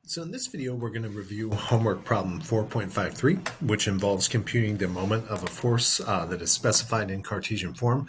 So in this video, we're going to review homework problem 4.53, which involves computing the moment of a force that is specified in Cartesian form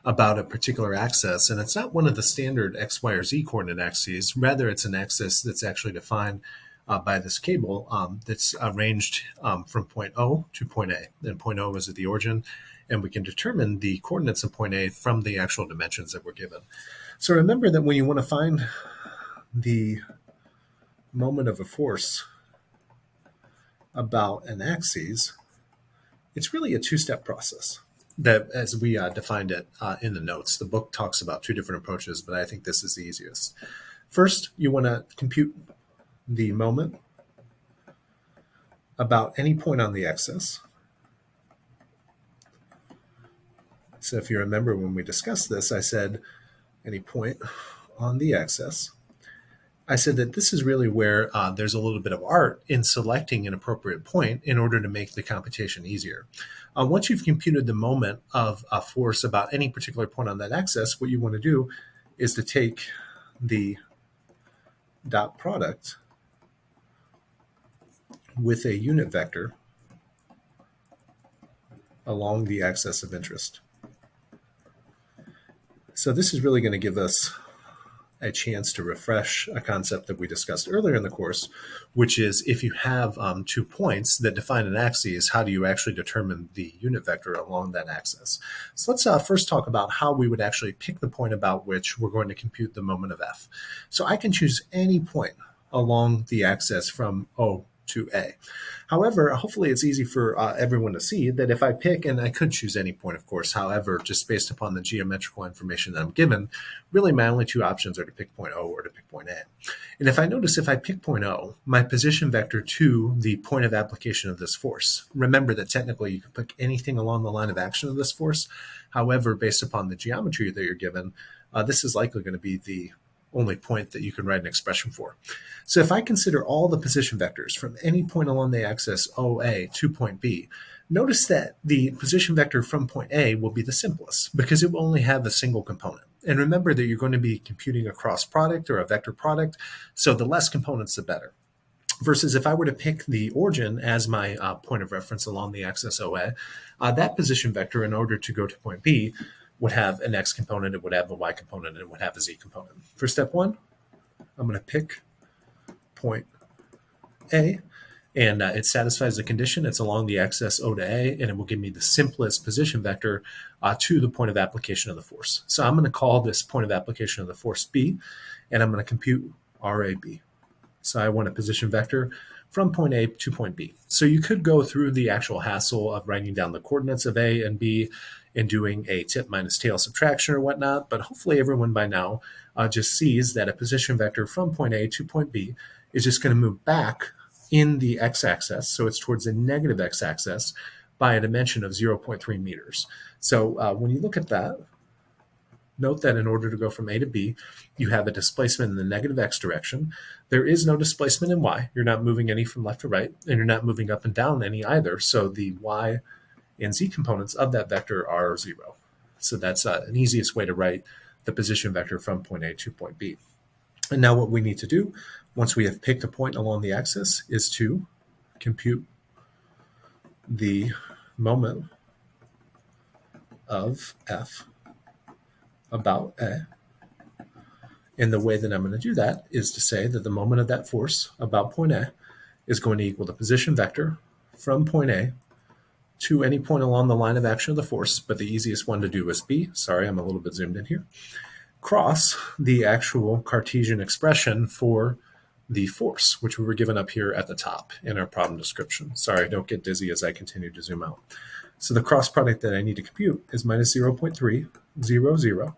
about a particular axis. And it's not one of the standard x, y, or z coordinate axes. Rather, it's an axis that's actually defined by this cable that's arranged from point O to point A. And point O is at the origin, and we can determine the coordinates of point A from the actual dimensions that were given. So remember that when you want to find the moment of a force about an axis, it's really a two-step process that, as we defined it in the notes. The book talks about two different approaches, but I think this is the easiest. First, you want to compute the moment about any point on the axis. So if you remember when we discussed this, I said any point on the axis. I said that this is really where there's a little bit of art in selecting an appropriate point in order to make the computation easier. Once you've computed the moment of a force about any particular point on that axis, what you want to do is to take the dot product with a unit vector along the axis of interest. So this is really going to give us a chance to refresh a concept that we discussed earlier in the course, which is if you have 2 points that define an axis, how do you actually determine the unit vector along that axis? So let's first talk about how we would actually pick the point about which we're going to compute the moment of F. So I can choose any point along the axis from O to A. However, hopefully it's easy for everyone to see that if I pick, and I could choose any point, of course, however, just based upon the geometrical information that I'm given, really my only two options are to pick point O or to pick point A. And if I pick point O, my position vector to the point of application of this force, remember that technically you can pick anything along the line of action of this force. However, based upon the geometry that you're given, this is likely going to be the only point that you can write an expression for. So if I consider all the position vectors from any point along the axis OA to point B, notice that the position vector from point A will be the simplest because it will only have a single component. And remember that you're going to be computing a cross product or a vector product, so the less components, the better. Versus if I were to pick the origin as my point of reference along the axis OA, that position vector, in order to go to point B, would have an x component, it would have a y component, and it would have a z component. For step one, I'm going to pick point A, and it satisfies the condition. It's along the axis O to A, and it will give me the simplest position vector to the point of application of the force. So I'm going to call this point of application of the force B, and I'm going to compute RAB. So I want a position vector from point A to point B. So you could go through the actual hassle of writing down the coordinates of A and B and doing a tip minus tail subtraction or whatnot, but hopefully everyone by now just sees that a position vector from point A to point B is just going to move back in the x-axis, so it's towards the negative x-axis, by a dimension of 0.3 meters. So when you look at that, note that in order to go from A to B, you have a displacement in the negative x direction. There is no displacement in y. You're not moving any from left to right, and you're not moving up and down any either. So the y and z components of that vector are 0. So that's an easiest way to write the position vector from point A to point B. And now what we need to do, once we have picked a point along the axis, is to compute the moment of F about A. And the way that I'm going to do that is to say that the moment of that force about point A is going to equal the position vector from point A to any point along the line of action of the force, but the easiest one to do is B. Sorry, I'm a little bit zoomed in here. Cross the actual Cartesian expression for the force, which we were given up here at the top in our problem description. Sorry, don't get dizzy as I continue to zoom out. So the cross product that I need to compute is minus 0.300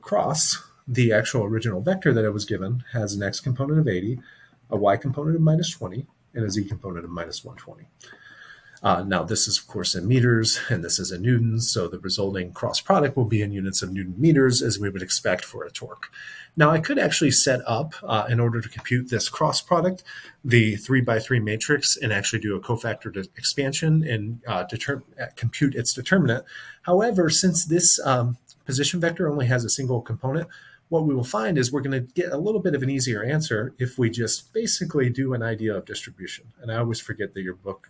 cross the actual original vector that I was given has an x component of 80, a y component of minus 20, and a z component of minus 120. Now, this is, of course, in meters, and this is in newtons, so the resulting cross product will be in units of Newton meters, as we would expect for a torque. Now, I could actually set up, in order to compute this cross product, the 3x3 matrix and actually do a cofactor expansion and compute its determinant. However, since this position vector only has a single component, what we will find is we're going to get a little bit of an easier answer if we just basically do an idea of distribution. And I always forget that your book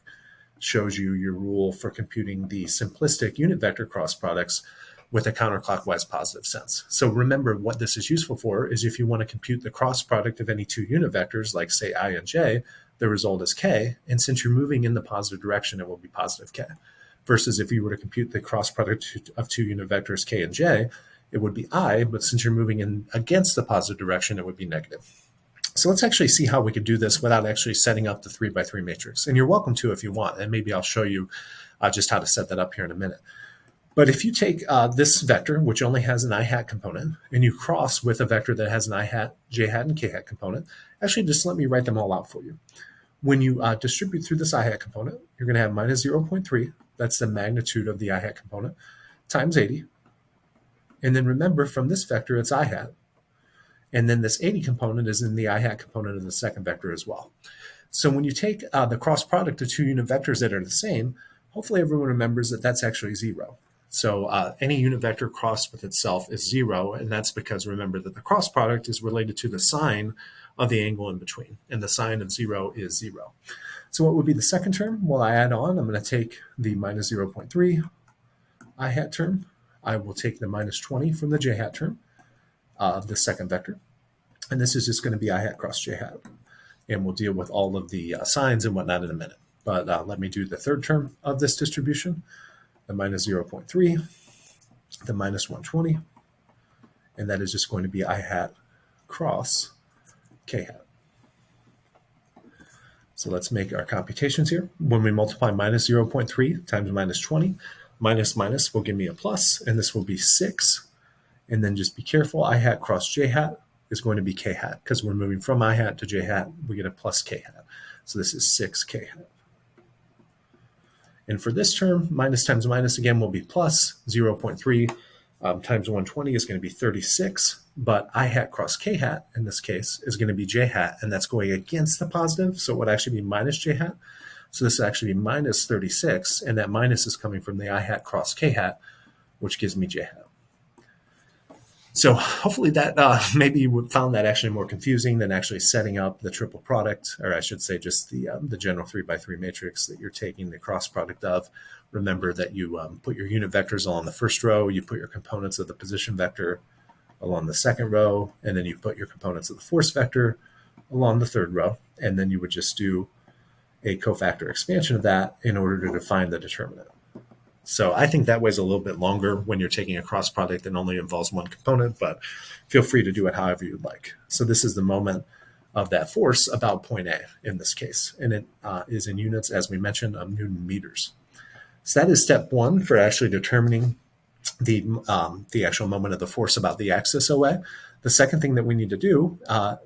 shows you your rule for computing the simplistic unit vector cross products with a counterclockwise positive sense. So remember, what this is useful for is if you want to compute the cross product of any two unit vectors, like say I and j, the result is k. And since you're moving in the positive direction, it will be positive k. Versus if you were to compute the cross product of two unit vectors k and j, it would be I, but since you're moving in against the positive direction, it would be negative. So let's actually see how we could do this without actually setting up the 3x3 matrix. And you're welcome to if you want, and maybe I'll show you just how to set that up here in a minute. But if you take this vector, which only has an I hat component, and you cross with a vector that has an I hat, j hat, and k hat component, actually just let me write them all out for you. When you distribute through this I hat component, you're going to have minus 0.3, that's the magnitude of the I hat component, times 80. And then remember, from this vector, it's I hat. And then this 80 component is in the I hat component of the second vector as well. So when you take the cross product of two unit vectors that are the same, hopefully everyone remembers that that's actually 0. So any unit vector crossed with itself is 0, and that's because remember that the cross product is related to the sign of the angle in between, and the sign of 0 is 0. So what would be the second term? Well, I add on, I'm going to take the minus 0.3 I hat term. I will take the minus 20 from the j hat term of the second vector, and this is just going to be I hat cross j hat. And we'll deal with all of the signs and whatnot in a minute. But let me do the third term of this distribution, the minus 0.3, the minus 120, and that is just going to be I hat cross k hat. So let's make our computations here. When we multiply minus 0.3 times minus 20, minus minus will give me a plus, and this will be 6. And then just be careful, I hat cross j hat is going to be k hat, because we're moving from I hat to j hat, we get a plus k hat. So this is 6k hat. And for this term, minus times minus again will be plus 0.3 times 120 is going to be 36, but I hat cross k hat in this case is going to be j hat, and that's going against the positive, so it would actually be minus j hat. So this would actually be minus 36, and that minus is coming from the I hat cross k hat, which gives me j hat. So hopefully that maybe you found that actually more confusing than actually setting up the triple product, or I should say just the general 3x3 matrix that you're taking the cross product of. Remember that you put your unit vectors along the first row, you put your components of the position vector along the second row, and then you put your components of the force vector along the third row, and then you would just do a cofactor expansion of that in order to define the determinant. So I think that way is a little bit longer when you're taking a cross product that only involves one component, but feel free to do it however you'd like. So this is the moment of that force about point A in this case, and it is in units, as we mentioned, of Newton meters. So that is step one for actually determining the actual moment of the force about the axis OA. The second thing that we need to do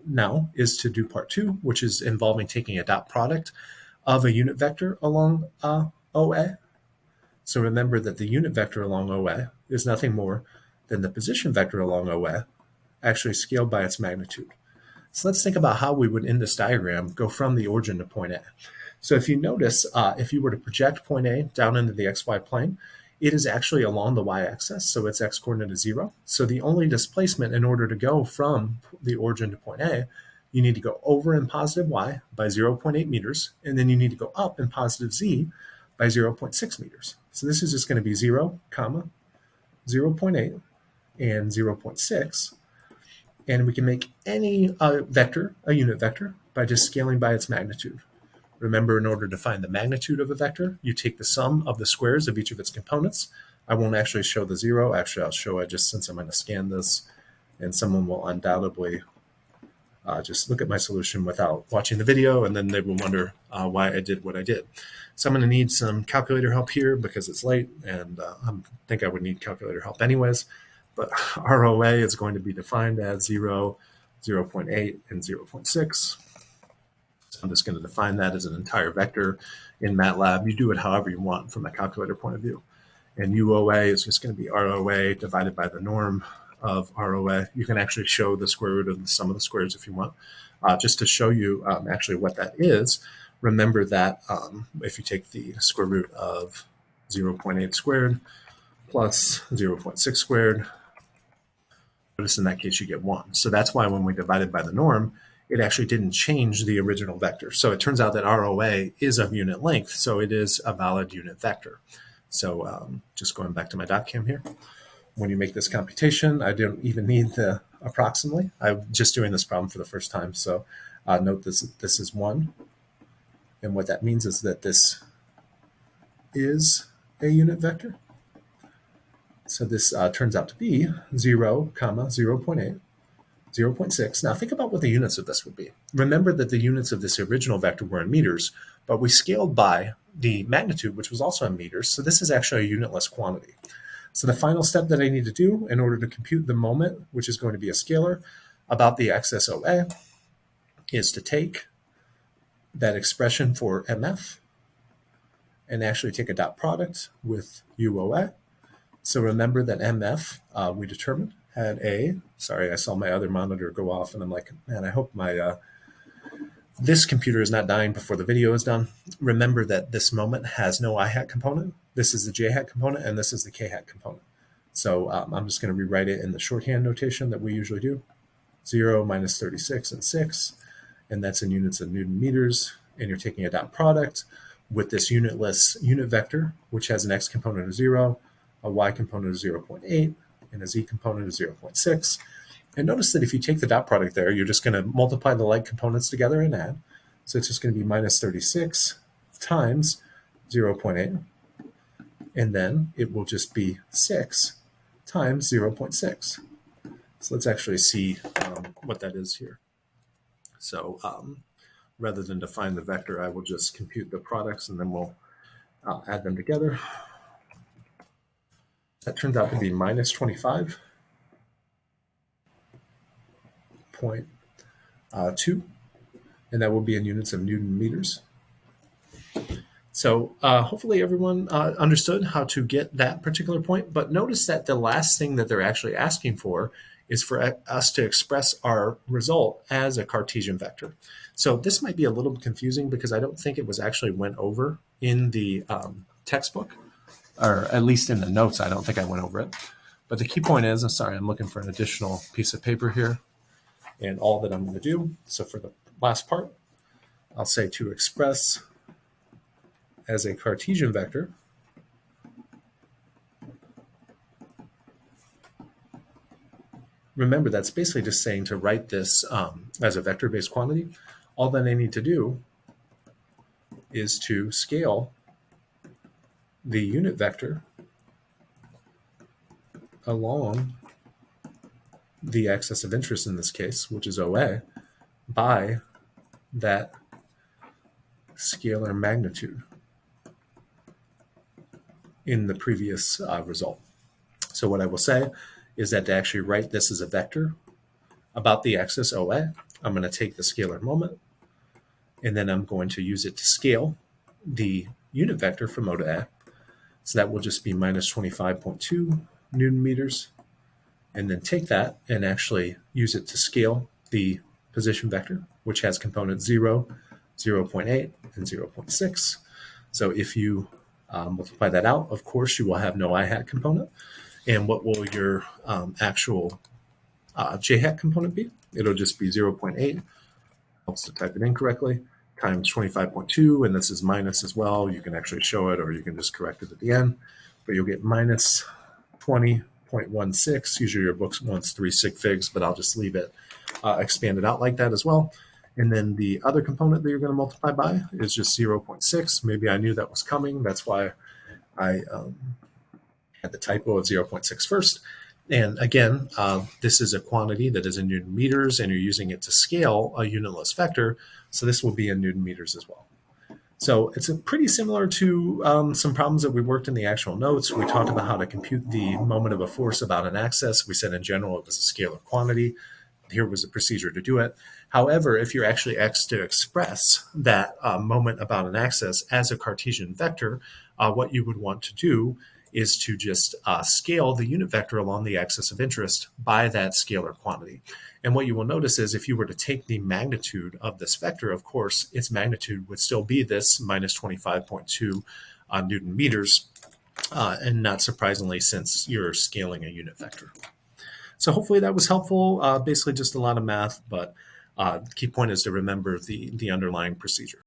now is to do part two, which is involving taking a dot product of a unit vector along OA. So remember that the unit vector along OA is nothing more than the position vector along OA, actually scaled by its magnitude. So let's think about how we would, in this diagram, go from the origin to point A. So if you notice, if you were to project point A down into the xy plane, it is actually along the y-axis, so its x-coordinate is 0. So the only displacement in order to go from the origin to point A, you need to go over in positive y by 0.8 meters, and then you need to go up in positive z by 0.6 meters. So this is just going to be 0, 0.8, and 0.6. And we can make any vector a unit vector by just scaling by its magnitude. Remember, in order to find the magnitude of a vector, you take the sum of the squares of each of its components. I won't actually show the 0. Actually, I'll show it just since I'm going to scan this, and someone will undoubtedly just look at my solution without watching the video, and then they will wonder why I did what I did. So I'm going to need some calculator help here because it's late, and I think I would need calculator help anyways. But ROA is going to be defined as 0, 0.8, and 0.6. So I'm just going to define that as an entire vector in MATLAB. You do it however you want from a calculator point of view. And UOA is just going to be ROA divided by the norm of ROA. You can actually show the square root of the sum of the squares if you want. Just to show you actually what that is, remember that if you take the square root of 0.8 squared plus 0.6 squared Notice in that case you get 1. So that's why when we divided by the norm, it actually didn't change the original vector. So it turns out that ROA is of unit length, so it is a valid unit vector. So just going back to my .cam here, when you make this computation, I don't even need the approximately. I'm just doing this problem for the first time. So note this is 1. And what that means is that this is a unit vector. So this turns out to be 0, 0.8, 0.6. Now think about what the units of this would be. Remember that the units of this original vector were in meters, but we scaled by the magnitude, which was also in meters. So this is actually a unitless quantity. So the final step that I need to do in order to compute the moment, which is going to be a scalar, about the excess OA, is to take that expression for MF and actually take a dot product with UOA. So remember that MF, we determined, had a, sorry, I saw my other monitor go off and I'm like, man, I hope my this computer is not dying before the video is done. Remember that this moment has no I hat component. This is the J hat component and this is the K hat component. So I'm just going to rewrite it in the shorthand notation that we usually do. 0, minus 36, and 6. And that's in units of Newton meters. And you're taking a dot product with this unitless unit vector, which has an X component of 0, a Y component of 0.8, and a Z component of 0.6. And notice that if you take the dot product there, you're just going to multiply the like components together and add. So it's just going to be minus 36 times 0.8. And then it will just be 6 times 0.6. So let's actually see what that is here. So rather than define the vector, I will just compute the products and then we'll add them together. That turns out to be minus 25.2, and that will be in units of Newton meters. So hopefully everyone understood how to get that particular point, but notice that the last thing that they're actually asking for is for us to express our result as a Cartesian vector. So this might be a little confusing because I don't think it was actually went over in the textbook, or at least in the notes. I don't think I went over it. But the key point is, sorry, I'm looking for an additional piece of paper here. And all that I'm going to do, so for the last part, I'll say to express as a Cartesian vector remember, that's basically just saying to write this as a vector-based quantity. All that I need to do is to scale the unit vector along the axis of interest in this case, which is OA, by that scalar magnitude in the previous result. So what I will say is that to actually write this as a vector about the axis OA, I'm going to take the scalar moment, and then I'm going to use it to scale the unit vector from O to A. So that will just be minus 25.2 Newton meters, and then take that and actually use it to scale the position vector, which has components 0, 0.8, and 0.6. So if you multiply that out, of course, you will have no I hat component. And what will your actual J hat component be? It'll just be 0.8, helps to type it in correctly, times 25.2, and this is minus as well. You can actually show it, or you can just correct it at the end. But you'll get minus 20.16. Usually your book wants 3 sig figs, but I'll just leave it expanded out like that as well. And then the other component that you're going to multiply by is just 0.6. Maybe I knew that was coming. That's why I had the typo of 0.6 first. And again, this is a quantity that is in Newton meters, and you're using it to scale a unitless vector. So this will be in Newton meters as well. So it's pretty similar to some problems that we worked in the actual notes. We talked about how to compute the moment of a force about an axis. We said in general it was a scalar quantity. Here was a procedure to do it. However, if you're actually asked to express that moment about an axis as a Cartesian vector, what you would want to do is to just scale the unit vector along the axis of interest by that scalar quantity. And what you will notice is if you were to take the magnitude of this vector, of course, its magnitude would still be this minus 25.2 Newton meters, and not surprisingly, since you're scaling a unit vector. So hopefully that was helpful. Basically just a lot of math, but the key point is to remember the underlying procedure.